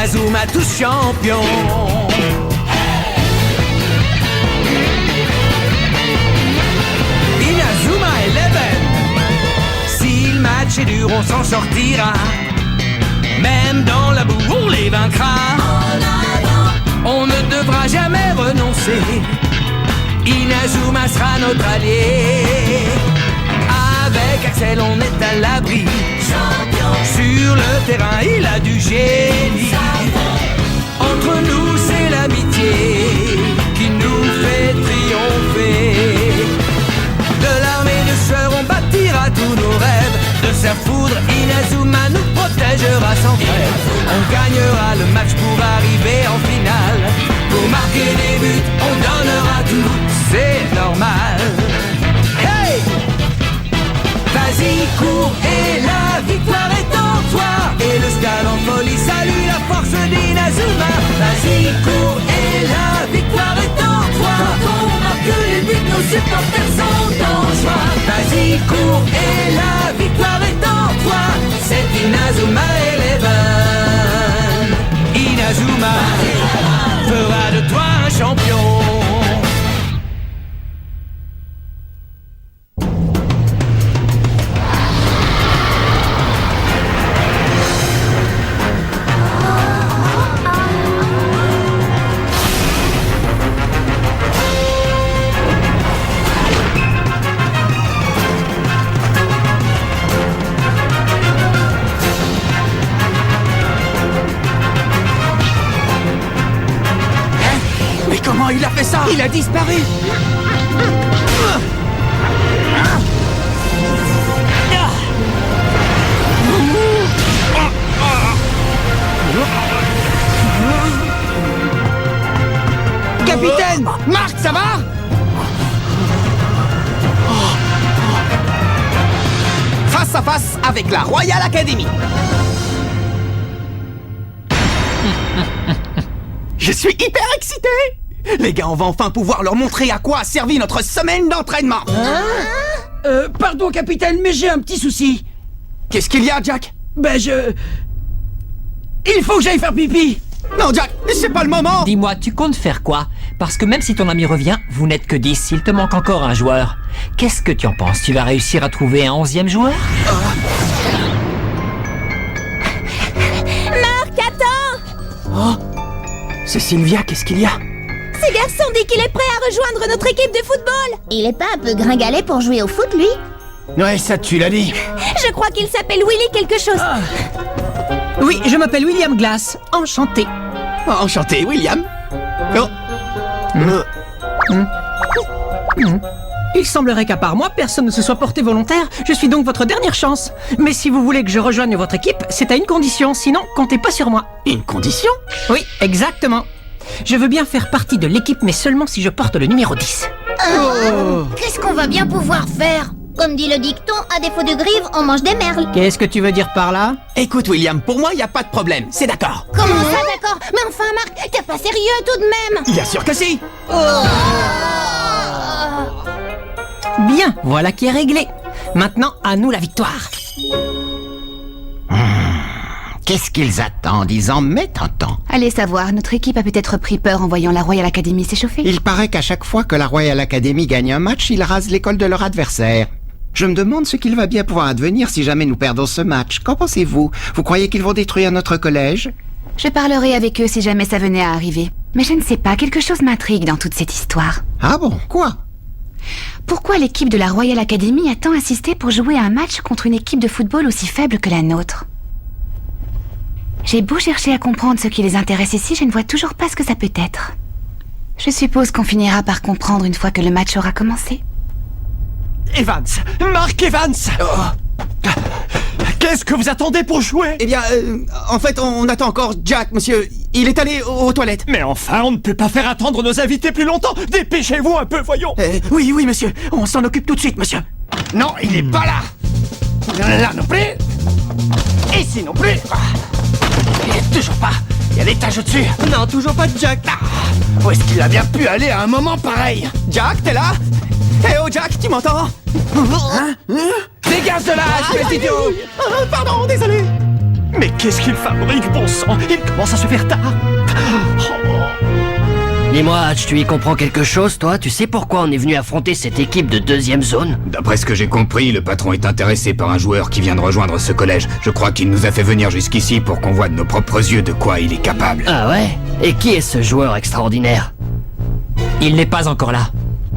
Inazuma tous champions. Inazuma Eleven. Si le match est dur, on s'en sortira. Même dans la boue, on les vaincra. On ne devra jamais renoncer. Inazuma sera notre allié. Avec Axel, on est à l'abri. Sur le terrain, il a du génie. Entre nous, c'est l'amitié qui nous fait triompher. De l'armée de sœurs, on bâtira tous nos rêves. De sa foudre, Inazuma nous protégera sans trêve. On gagnera le match pour arriver en finale. Pour marquer des buts, on donnera tout, c'est normal. Hey! Vas-y, cours et la victoire est en toi. Et le stade en folie salue la force d'Inazuma. Vas-y, cours et la victoire est en toi. Quand on marque les buts, nos supporters sont en joie. Vas-y, cours et la victoire est en toi. C'est Inazuma Eleven. Inazuma fera de toi un champion. Comment il a fait ça? Il a disparu. Capitaine! Marc, ça va? Face à face avec la Royal Academy. Je suis hyper excité! Les gars, on va enfin pouvoir leur montrer à quoi a servi notre semaine d'entraînement. Pardon, capitaine, mais j'ai un petit souci. Qu'est-ce qu'il y a, Jack? Il faut que j'aille faire pipi. Non, Jack, c'est pas le moment. Dis-moi, tu comptes faire quoi? Parce que même si ton ami revient, vous n'êtes que 10, il te manque encore un joueur. Qu'est-ce que tu en penses? Tu vas réussir à trouver un 11e joueur? Marc, attends! Oh, c'est Sylvia, qu'est-ce qu'il y a? Ce garçon dit qu'il est prêt à rejoindre notre équipe de football. Il est pas un peu gringalet pour jouer au foot, lui? Ouais, ça tu l'as dit. Je crois qu'il s'appelle Willy quelque chose. Oui, je m'appelle William Glass. Enchanté. Oh, enchanté, William. Oh. Il semblerait qu'à part moi, personne ne se soit porté volontaire. Je suis donc votre dernière chance. Mais si vous voulez que je rejoigne votre équipe, c'est à une condition. Sinon, comptez pas sur moi. Une condition? Oui, exactement. Je veux bien faire partie de l'équipe, mais seulement si je porte le numéro 10. Qu'est-ce qu'on va bien pouvoir faire? Comme dit le dicton, à défaut de grive, on mange des merles. Qu'est-ce que tu veux dire par là? Écoute, William, pour moi, y a pas de problème. C'est d'accord. Comment ça, d'accord? Mais enfin, Marc, t'es pas sérieux tout de même. Bien sûr que si. Bien, voilà qui est réglé. Maintenant, à nous la victoire. Qu'est-ce qu'ils attendent? Ils en mettent un temps. Allez savoir, notre équipe a peut-être pris peur en voyant la Royal Academy s'échauffer. Il paraît qu'à chaque fois que la Royal Academy gagne un match, ils rasent l'école de leur adversaire. Je me demande ce qu'il va bien pouvoir advenir si jamais nous perdons ce match. Qu'en pensez-vous? Vous croyez qu'ils vont détruire notre collège? Je parlerai avec eux si jamais ça venait à arriver. Mais je ne sais pas, quelque chose m'intrigue dans toute cette histoire. Ah bon? Quoi? Pourquoi l'équipe de la Royal Academy a tant insisté pour jouer à un match contre une équipe de football aussi faible que la nôtre? J'ai beau chercher à comprendre ce qui les intéresse ici, je ne vois toujours pas ce que ça peut être. Je suppose qu'on finira par comprendre une fois que le match aura commencé. Evans! Mark Evans! Qu'est-ce que vous attendez pour jouer? Eh bien, en fait, on attend encore Jack, monsieur. Il est allé aux toilettes. Mais enfin, on ne peut pas faire attendre nos invités plus longtemps. Dépêchez-vous un peu, voyons. Oui, monsieur. On s'en occupe tout de suite, monsieur. Non, il n'est pas là. Là non plus. Ici non plus. Il est toujours pas. Il y a l'étage au-dessus. Non, toujours pas de Jack. Où est-ce qu'il a bien pu aller à un moment pareil? Jack, t'es là? Eh oh, Jack, tu m'entends? Hein? Dégage de là, espèce d'idiot! Pardon, désolé. Mais qu'est-ce qu'il fabrique, bon sang? Il commence à se faire tard. Dis-moi, Hatch, tu y comprends quelque chose, toi? Tu sais pourquoi on est venu affronter cette équipe de 2e zone? D'après ce que j'ai compris, le patron est intéressé par un joueur qui vient de rejoindre ce collège. Je crois qu'il nous a fait venir jusqu'ici pour qu'on voie de nos propres yeux de quoi il est capable. Ah ouais? Et qui est ce joueur extraordinaire? Il n'est pas encore là.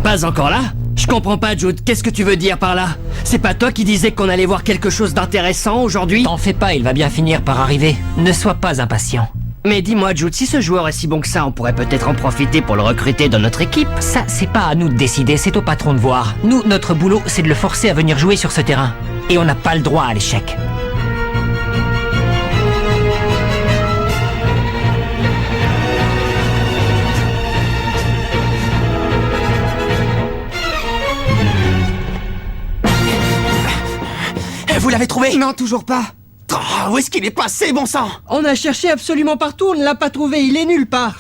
Pas encore là? Je comprends pas, Jude. Qu'est-ce que tu veux dire par là? C'est pas toi qui disais qu'on allait voir quelque chose d'intéressant aujourd'hui? T'en fais pas, il va bien finir par arriver. Ne sois pas impatient. Mais dis-moi, Jude, si ce joueur est si bon que ça, on pourrait peut-être en profiter pour le recruter dans notre équipe. Ça, c'est pas à nous de décider, c'est au patron de voir. Nous, notre boulot, c'est de le forcer à venir jouer sur ce terrain. Et on n'a pas le droit à l'échec. Vous l'avez trouvé? Non, toujours pas. Oh, où est-ce qu'il est passé, bon sang? On a cherché absolument partout, on ne l'a pas trouvé, il est nulle part.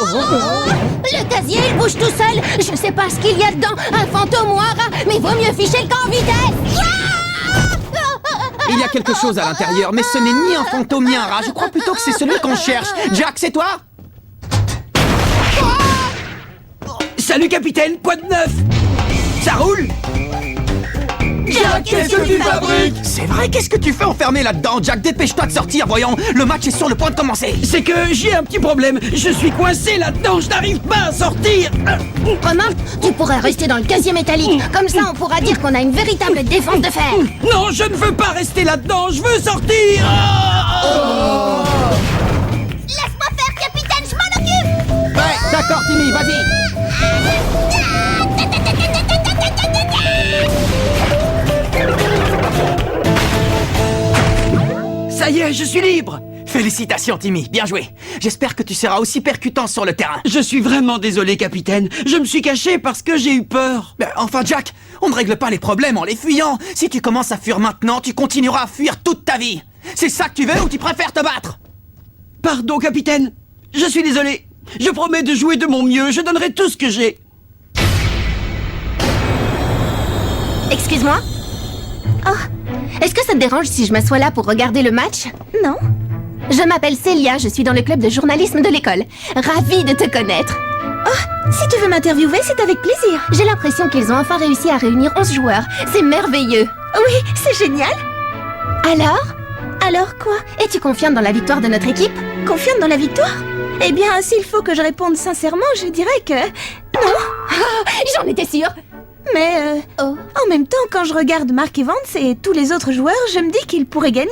Le casier, il bouge tout seul. Je sais pas ce qu'il y a dedans, un fantôme ou un rat, mais vaut mieux ficher le camp en vitesse. Il y a quelque chose à l'intérieur, mais ce n'est ni un fantôme ni un rat. Je crois plutôt que c'est celui qu'on cherche. Jack, c'est toi? Salut capitaine, quoi de neuf? Ça roule? Jack, qu'est-ce que tu fabriques? C'est vrai, qu'est-ce que tu fais enfermé là-dedans, Jack? Dépêche-toi de sortir, voyons. Le match est sur le point de commencer. C'est que j'ai un petit problème. Je suis coincé là-dedans, je n'arrive pas à sortir. Romain, tu pourrais rester dans le casier métallique. Comme ça, on pourra dire qu'on a une véritable défense de fer. Non, je ne veux pas rester là-dedans, je veux sortir. Laisse-moi faire, capitaine, je m'en occupe. Ouais, d'accord, Timmy, vas-y. Ça y est, je suis libre. Félicitations, Timmy, bien joué. J'espère que tu seras aussi percutant sur le terrain. Je suis vraiment désolé, capitaine. Je me suis caché parce que j'ai eu peur. Ben, enfin, Jack, on ne règle pas les problèmes en les fuyant. Si tu commences à fuir maintenant, tu continueras à fuir toute ta vie. C'est ça que tu veux ou tu préfères te battre? Pardon, capitaine. Je suis désolé. Je promets de jouer de mon mieux. Je donnerai tout ce que j'ai. Excuse-moi? Oh, est-ce que ça te dérange si je m'assois là pour regarder le match? Non. Je m'appelle Célia, je suis dans le club de journalisme de l'école. Ravie de te connaître. Oh, si tu veux m'interviewer, c'est avec plaisir. J'ai l'impression qu'ils ont enfin réussi à réunir 11 joueurs. C'est merveilleux. Oui, c'est génial. Alors quoi? Es-tu confiante dans la victoire de notre équipe? Confiante dans la victoire? Eh bien, s'il faut que je réponde sincèrement, je dirais que... non. J'en étais sûre. Mais en même temps, quand je regarde Mark Evans et tous les autres joueurs, je me dis qu'ils pourraient gagner.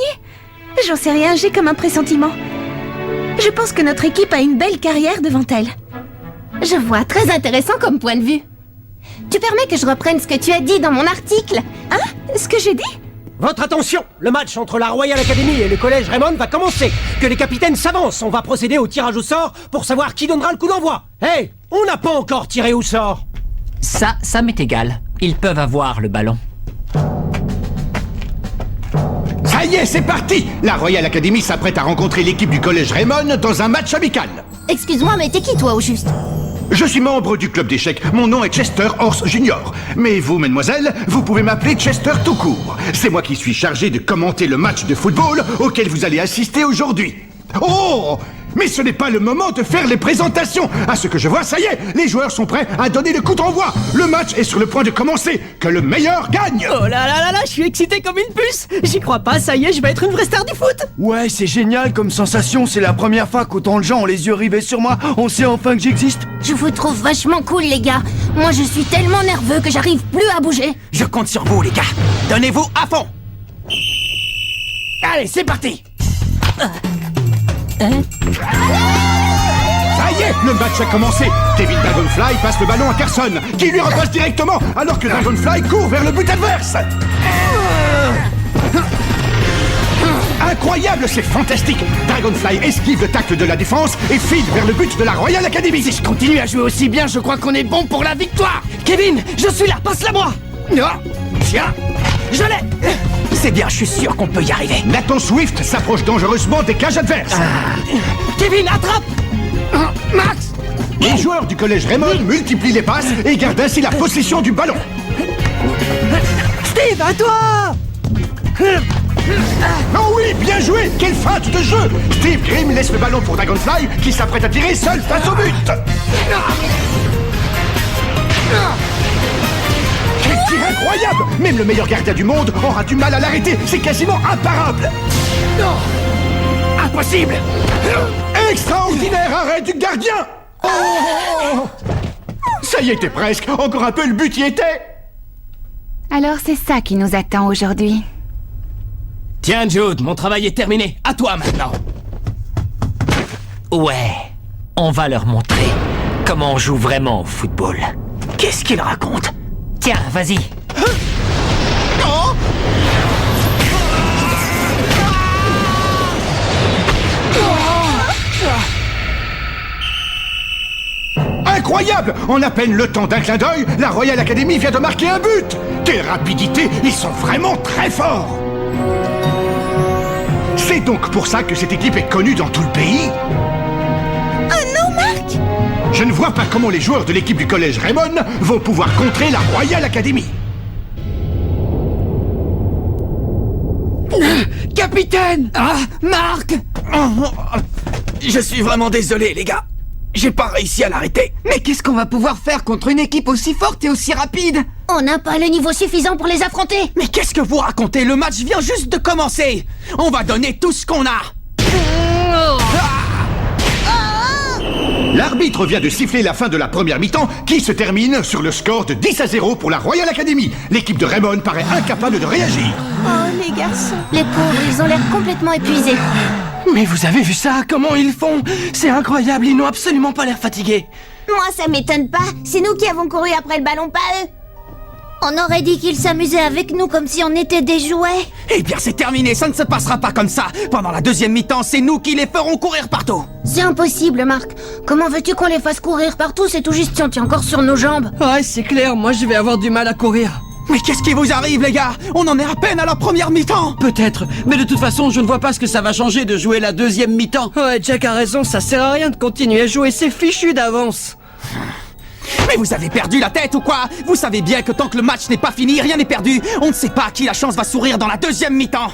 J'en sais rien, j'ai comme un pressentiment. Je pense que notre équipe a une belle carrière devant elle. Je vois, très intéressant comme point de vue. Tu permets que je reprenne ce que tu as dit dans mon article? Hein? Ce que j'ai dit? Votre attention! Le match entre la Royal Academy et le collège Raymond va commencer. Que les capitaines s'avancent. On va procéder au tirage au sort pour savoir qui donnera le coup d'envoi. Hey! On n'a pas encore tiré au sort! Ça m'est égal. Ils peuvent avoir le ballon. Ça y est, c'est parti! La Royal Academy s'apprête à rencontrer l'équipe du collège Raymond dans un match amical. Excuse-moi, mais t'es qui toi au juste? Je suis membre du club d'échecs. Mon nom est Chester Horse Junior. Mais vous, mesdemoiselles, vous pouvez m'appeler Chester tout court. C'est moi qui suis chargé de commenter le match de football auquel vous allez assister aujourd'hui. Oh! Mais ce n'est pas le moment de faire les présentations. À ce que je vois, ça y est, les joueurs sont prêts à donner le coup d'envoi. Le match est sur le point de commencer. Que le meilleur gagne. Oh là là là là, je suis excité comme une puce. J'y crois pas, ça y est, je vais être une vraie star du foot. Ouais, c'est génial comme sensation. C'est la première fois qu'autant de gens ont les yeux rivés sur moi. On sait enfin que j'existe. Je vous trouve vachement cool, les gars. Moi, je suis tellement nerveux que j'arrive plus à bouger. Je compte sur vous, les gars. Donnez-vous à fond. Allez, c'est parti. Ça y est, le match a commencé. David Dragonfly passe le ballon à Carson, qui lui repasse directement, alors que Dragonfly court vers le but adverse. Incroyable, c'est fantastique. Dragonfly esquive le tacle de la défense et file vers le but de la Royal Academy. Si je continue à jouer aussi bien, je crois qu'on est bon pour la victoire. Kevin, je suis là, passe-la moi. Non, tiens, je l'ai. C'est bien, je suis sûr qu'on peut y arriver. Nathan Swift s'approche dangereusement des cages adverses. Kevin, attrape. Max. Les joueurs du collège Raymond multiplient les passes et gardent ainsi la possession du ballon. Steve, à toi. Oh oui, bien joué! Quelle feinte de jeu! Steve Grimm laisse le ballon pour Dragonfly, qui s'apprête à tirer seul face au but! Quel tir incroyable! Même le meilleur gardien du monde aura du mal à l'arrêter, c'est quasiment imparable! Impossible! Extraordinaire arrêt du gardien! Oh! Ça y était presque, encore un peu, le but y était! Alors c'est ça qui nous attend aujourd'hui. Tiens Jude, mon travail est terminé. À toi maintenant. Ouais, on va leur montrer comment on joue vraiment au football. Qu'est-ce qu'il raconte? Tiens, vas-y. Incroyable! En à peine le temps d'un clin d'œil, la Royal Academy vient de marquer un but! Quelle rapidité! Ils sont vraiment très forts! C'est donc pour ça que cette équipe est connue dans tout le pays? Oh non, Marc! Je ne vois pas comment les joueurs de l'équipe du collège Raymond vont pouvoir contrer la Royal Academy. Capitaine! Ah, Marc! Je suis vraiment désolé, les gars. J'ai pas réussi à l'arrêter. Mais qu'est-ce qu'on va pouvoir faire contre une équipe aussi forte et aussi rapide? On n'a pas le niveau suffisant pour les affronter. Mais qu'est-ce que vous racontez? Le match vient juste de commencer. On va donner tout ce qu'on a. L'arbitre vient de siffler la fin de la première mi-temps qui se termine sur le score de 10-0 pour la Royal Academy. L'équipe de Raymond paraît incapable de réagir. Oh, les garçons. Les pauvres, ils ont l'air complètement épuisés. Mais vous avez vu ça? Comment ils font? C'est incroyable, ils n'ont absolument pas l'air fatigués. Moi, ça m'étonne pas. C'est nous qui avons couru après le ballon, pas eux. On aurait dit qu'ils s'amusaient avec nous comme si on était des jouets. Eh bien, c'est terminé, ça ne se passera pas comme ça. Pendant la deuxième mi-temps, c'est nous qui les ferons courir partout. C'est impossible, Marc. Comment veux-tu qu'on les fasse courir partout? C'est tout juste si on tient encore sur nos jambes. Ouais, c'est clair, moi je vais avoir du mal à courir. Mais qu'est-ce qui vous arrive, les gars? On en est à peine à la première mi-temps. Peut-être, mais de toute façon, je ne vois pas ce que ça va changer de jouer la deuxième mi-temps. Ouais, Jack a raison, ça sert à rien de continuer à jouer, c'est fichu d'avance. Mais vous avez perdu la tête ou quoi? Vous savez bien que tant que le match n'est pas fini, rien n'est perdu. On ne sait pas à qui la chance va sourire dans la deuxième mi-temps.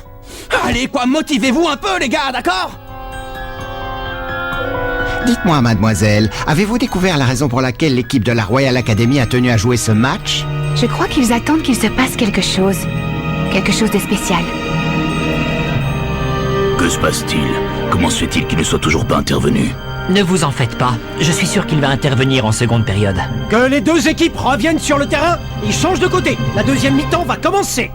Allez, quoi, motivez-vous un peu, les gars, d'accord? Dites-moi, mademoiselle, avez-vous découvert la raison pour laquelle l'équipe de la Royal Academy a tenu à jouer ce match? Je crois qu'ils attendent qu'il se passe quelque chose. Quelque chose de spécial. Que se passe-t-il? Comment se fait-il qu'il ne soit toujours pas intervenu? Ne vous en faites pas, je suis sûr qu'il va intervenir en seconde période. Que les deux équipes reviennent sur le terrain, ils changent de côté. La deuxième mi-temps va commencer.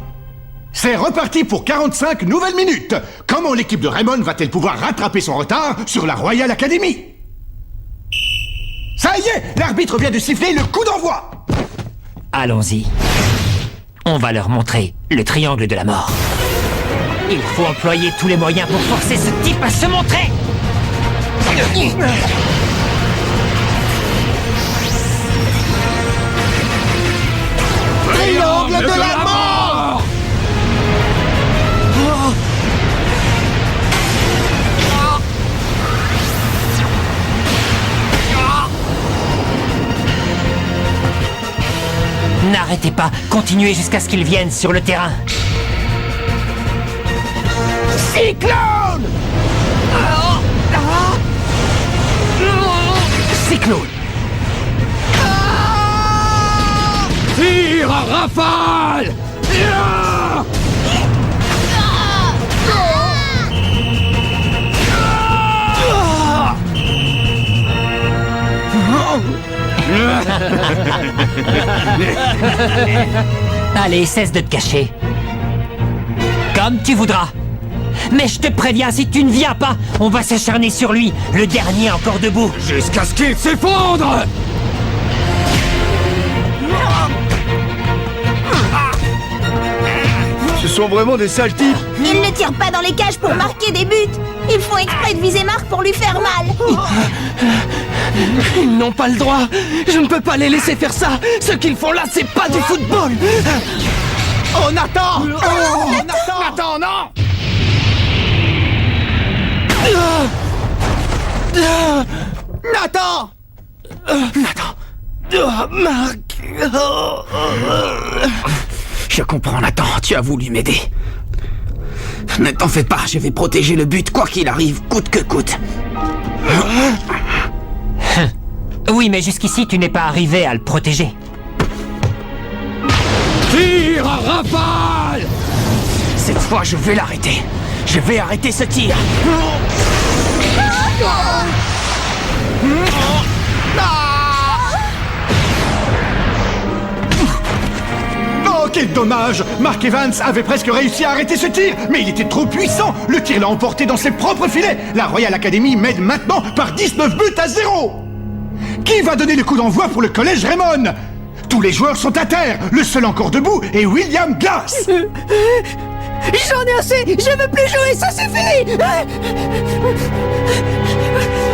C'est reparti pour 45 nouvelles minutes. Comment l'équipe de Raymond va-t-elle pouvoir rattraper son retard sur la Royal Academy? Ça y est, l'arbitre vient de siffler le coup d'envoi. Allons-y. On va leur montrer le triangle de la mort. Il faut employer tous les moyens pour forcer ce type à se montrer. Triangle de la mort! N'arrêtez pas, continuez jusqu'à ce qu'ils viennent sur le terrain. Cyclone! Cyclone! Tire à rafale! Allez, cesse de te cacher. Comme tu voudras. Mais je te préviens, si tu ne viens pas, on va s'acharner sur lui, le dernier encore debout. Jusqu'à ce qu'il s'effondre! Ce sont vraiment des sales types. Ils ne tirent pas dans les cages pour marquer des buts. Ils font exprès de viser Marc pour lui faire mal. Ils n'ont pas le droit. Je ne peux pas les laisser faire ça. Ce qu'ils font là, c'est pas du football. Oh, Nathan! Oh, Nathan! Attends, non! Nathan! Nathan! Marc! Je comprends, Nathan, tu as voulu m'aider. Ne t'en fais pas, je vais protéger le but quoi qu'il arrive, coûte que coûte. Oui, mais jusqu'ici, tu n'es pas arrivé à le protéger. Tire à rafale! Cette fois, je vais l'arrêter. Je vais arrêter ce tir. Oh, quel dommage! Mark Evans avait presque réussi à arrêter ce tir, mais il était trop puissant! Le tir l'a emporté dans ses propres filets! La Royal Academy mène maintenant par 19 buts à 0! Qui va donner le coup d'envoi pour le collège Raymond? Tous les joueurs sont à terre! Le seul encore debout est William Glass! J'en ai assez! Je veux plus jouer, ça suffit!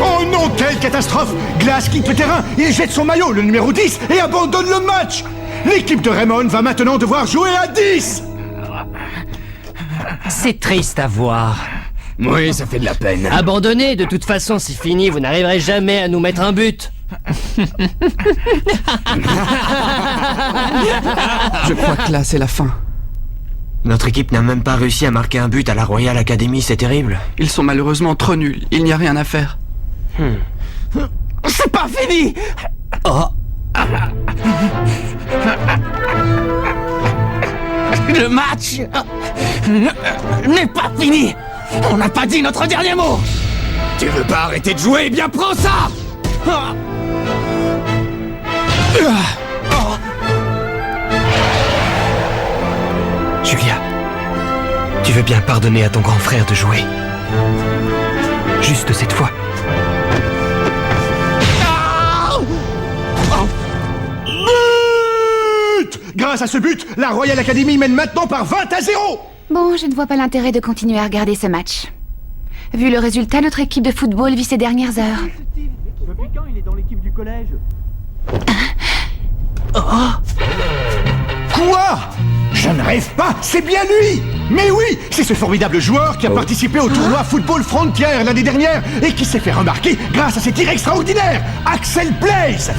Oh non, quelle catastrophe! Glass quitte le terrain, il jette son maillot, le numéro 10, et abandonne le match! L'équipe de Raymond va maintenant devoir jouer à 10! C'est triste à voir. Oui, ça fait de la peine. Abandonnez, de toute façon, c'est fini, vous n'arriverez jamais à nous mettre un but. Je crois que là, c'est la fin. Notre équipe n'a même pas réussi à marquer un but à la Royal Academy, c'est terrible. Ils sont malheureusement trop nuls, il n'y a rien à faire. C'est pas fini! Oh. Le match n'est pas fini! On n'a pas dit notre dernier mot! Tu veux pas arrêter de jouer? Eh bien, prends ça! Julia, tu veux bien pardonner à ton grand frère de jouer? Juste cette fois. But! Grâce à ce but, la Royal Academy mène maintenant par 20 à 0! Bon, je ne vois pas l'intérêt de continuer à regarder ce match. Vu le résultat, notre équipe de football vit ses dernières heures. Depuis quand il est dans l'équipe du collège? Quoi? Je ne rêve pas, c'est bien lui! Mais oui, c'est ce formidable joueur qui a participé au tournoi Football Frontier l'année dernière et qui s'est fait remarquer grâce à ses tirs extraordinaires, Axel Blaze!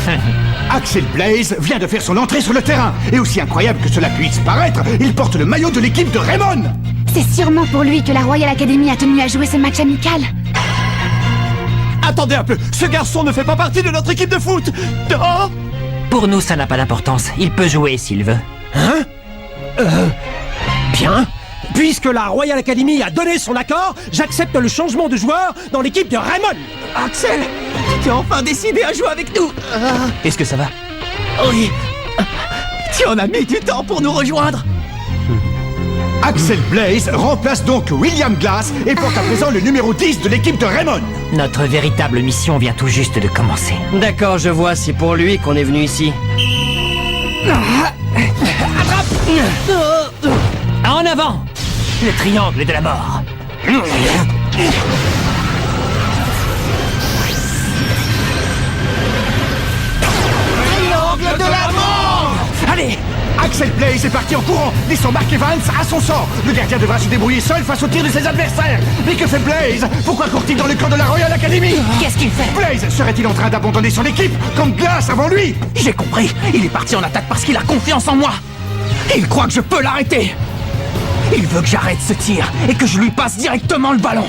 Axel Blaze vient de faire son entrée sur le terrain, et aussi incroyable que cela puisse paraître, il porte le maillot de l'équipe de Raymond! C'est sûrement pour lui que la Royal Academy a tenu à jouer ce match amical. Attendez un peu, ce garçon ne fait pas partie de notre équipe de foot! Oh! Pour nous, ça n'a pas d'importance. Il peut jouer s'il veut. Hein? Bien. Puisque la Royal Academy a donné son accord, j'accepte le changement de joueur dans l'équipe de Raymond. Axel, tu as enfin décidé à jouer avec nous. Est-ce que ça va? Oui. Tu en as mis du temps pour nous rejoindre. Axel Blaze remplace donc William Glass et porte à présent le numéro 10 de l'équipe de Raymond. Notre véritable mission vient tout juste de commencer. D'accord, je vois, c'est pour lui qu'on est venu ici. Attrape! En avant! Le triangle de la mort. Triangle de la mort! Allez! Axel Blaze est parti en courant, laissant Mark Evans à son sort. Le gardien devra se débrouiller seul face aux tirs de ses adversaires. Mais que fait Blaze? Pourquoi court-il dans le camp de la Royal Academy? Qu'est-ce qu'il fait? Blaze serait-il en train d'abandonner son équipe, comme Glass avant lui? J'ai compris, il est parti en attaque parce qu'il a confiance en moi. Il croit que je peux l'arrêter. Il veut que j'arrête ce tir et que je lui passe directement le ballon.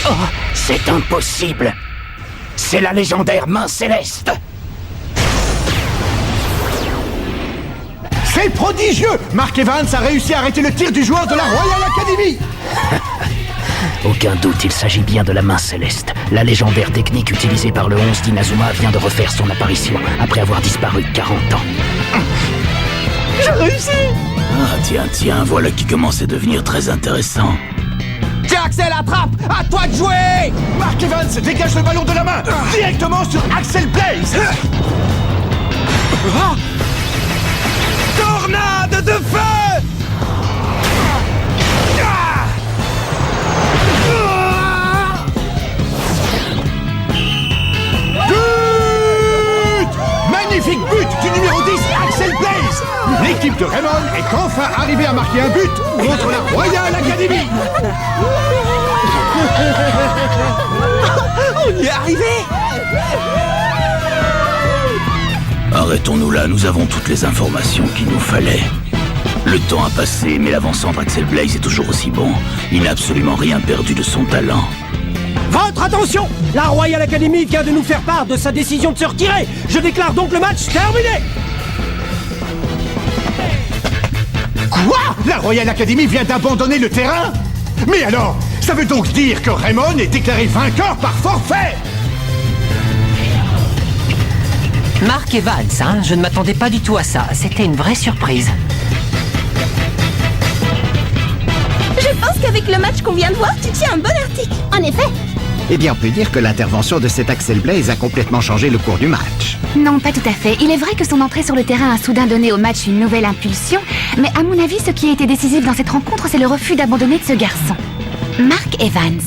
Oh, c'est impossible. C'est la légendaire main céleste. C'est prodigieux! Mark Evans a réussi à arrêter le tir du joueur de la Royal Academy. Aucun doute, il s'agit bien de la main céleste. La légendaire technique utilisée par le 11 d'Inazuma vient de refaire son apparition après avoir disparu 40 ans. J'ai réussi! Ah tiens, voilà qui commence à devenir très intéressant. Tiens Axel, attrape! À toi de jouer! Mark Evans dégage le ballon de la main directement sur Axel Blaze. Tornade de feu! Magnifique but du numéro 10, Axel Blaze! L'équipe de Raymond est enfin arrivée à marquer un but contre la Royal Academy! On y est arrivé! Arrêtons-nous là, nous avons toutes les informations qu'il nous fallait. Le temps a passé, mais l'avant-centre Axel Blaze est toujours aussi bon. Il n'a absolument rien perdu de son talent. Votre attention! La Royal Academy vient de nous faire part de sa décision de se retirer. Je déclare donc le match terminé. Quoi? La Royal Academy vient d'abandonner le terrain? Mais alors, ça veut donc dire que Raymond est déclaré vainqueur par forfait? Mark Evans, hein, je ne m'attendais pas du tout à ça. C'était une vraie surprise. Je pense qu'avec le match qu'on vient de voir, tu tiens un bon article. En effet. Eh bien, on peut dire que l'intervention de cet Axel Blaze a complètement changé le cours du match. Non, pas tout à fait. Il est vrai que son entrée sur le terrain a soudain donné au match une nouvelle impulsion, mais à mon avis, ce qui a été décisif dans cette rencontre, c'est le refus d'abandonner de ce garçon. Mark Evans.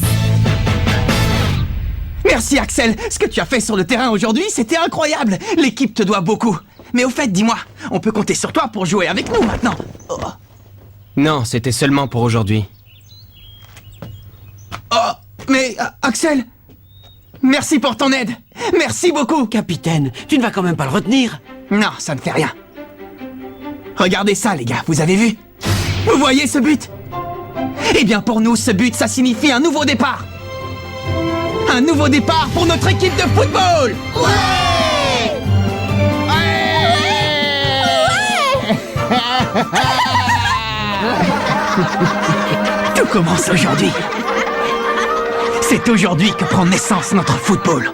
Merci Axel, ce que tu as fait sur le terrain aujourd'hui, c'était incroyable. L'équipe te doit beaucoup. Mais au fait, dis-moi, on peut compter sur toi pour jouer avec nous maintenant. Oh. Non, c'était seulement pour aujourd'hui. Oh, mais Axel, merci pour ton aide. Merci beaucoup. Capitaine, tu ne vas quand même pas le retenir? Non, ça ne fait rien. Regardez ça, les gars, vous avez vu? Vous voyez ce but? Eh bien, pour nous, ce but, ça signifie un nouveau départ. Un nouveau départ pour notre équipe de football. Ouais! Tout commence aujourd'hui. C'est aujourd'hui que prend naissance notre football.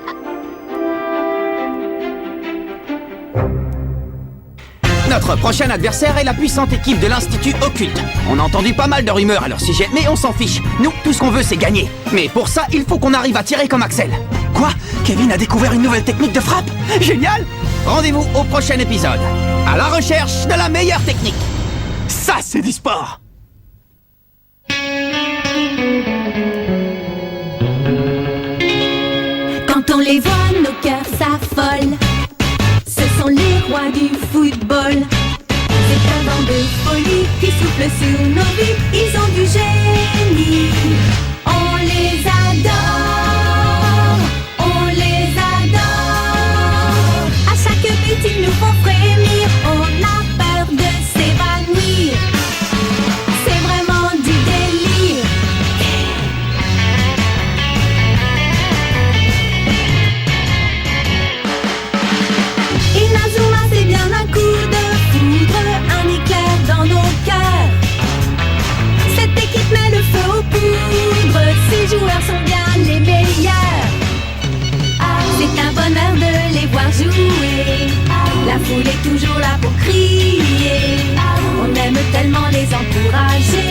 Notre prochain adversaire est la puissante équipe de l'Institut Occulte. On a entendu pas mal de rumeurs à leur sujet, mais on s'en fiche. Nous, tout ce qu'on veut, c'est gagner. Mais pour ça, il faut qu'on arrive à tirer comme Axel. Quoi? Kevin a découvert une nouvelle technique de frappe? Génial! Rendez-vous au prochain épisode. À la recherche de la meilleure technique. Ça, c'est du sport! Quand on les voit, nos cœurs s'affolent. Ce sont les rois du football. C'est un vent de folie qui souffle sur nos vies. Ils ont du génie. On les adore. On les adore. À chaque but, ils nous font frémir. On a peur de s'évanouir. C'est vraiment du délire. Inazuma, c'est bien un coup de foudre, un éclair dans nos cœurs. Cette équipe met le feu aux poudres, ces joueurs sont bien les meilleurs. C'est un bonheur de les voir jouer, la foule est toujours là pour crier. On aime tellement les encourager.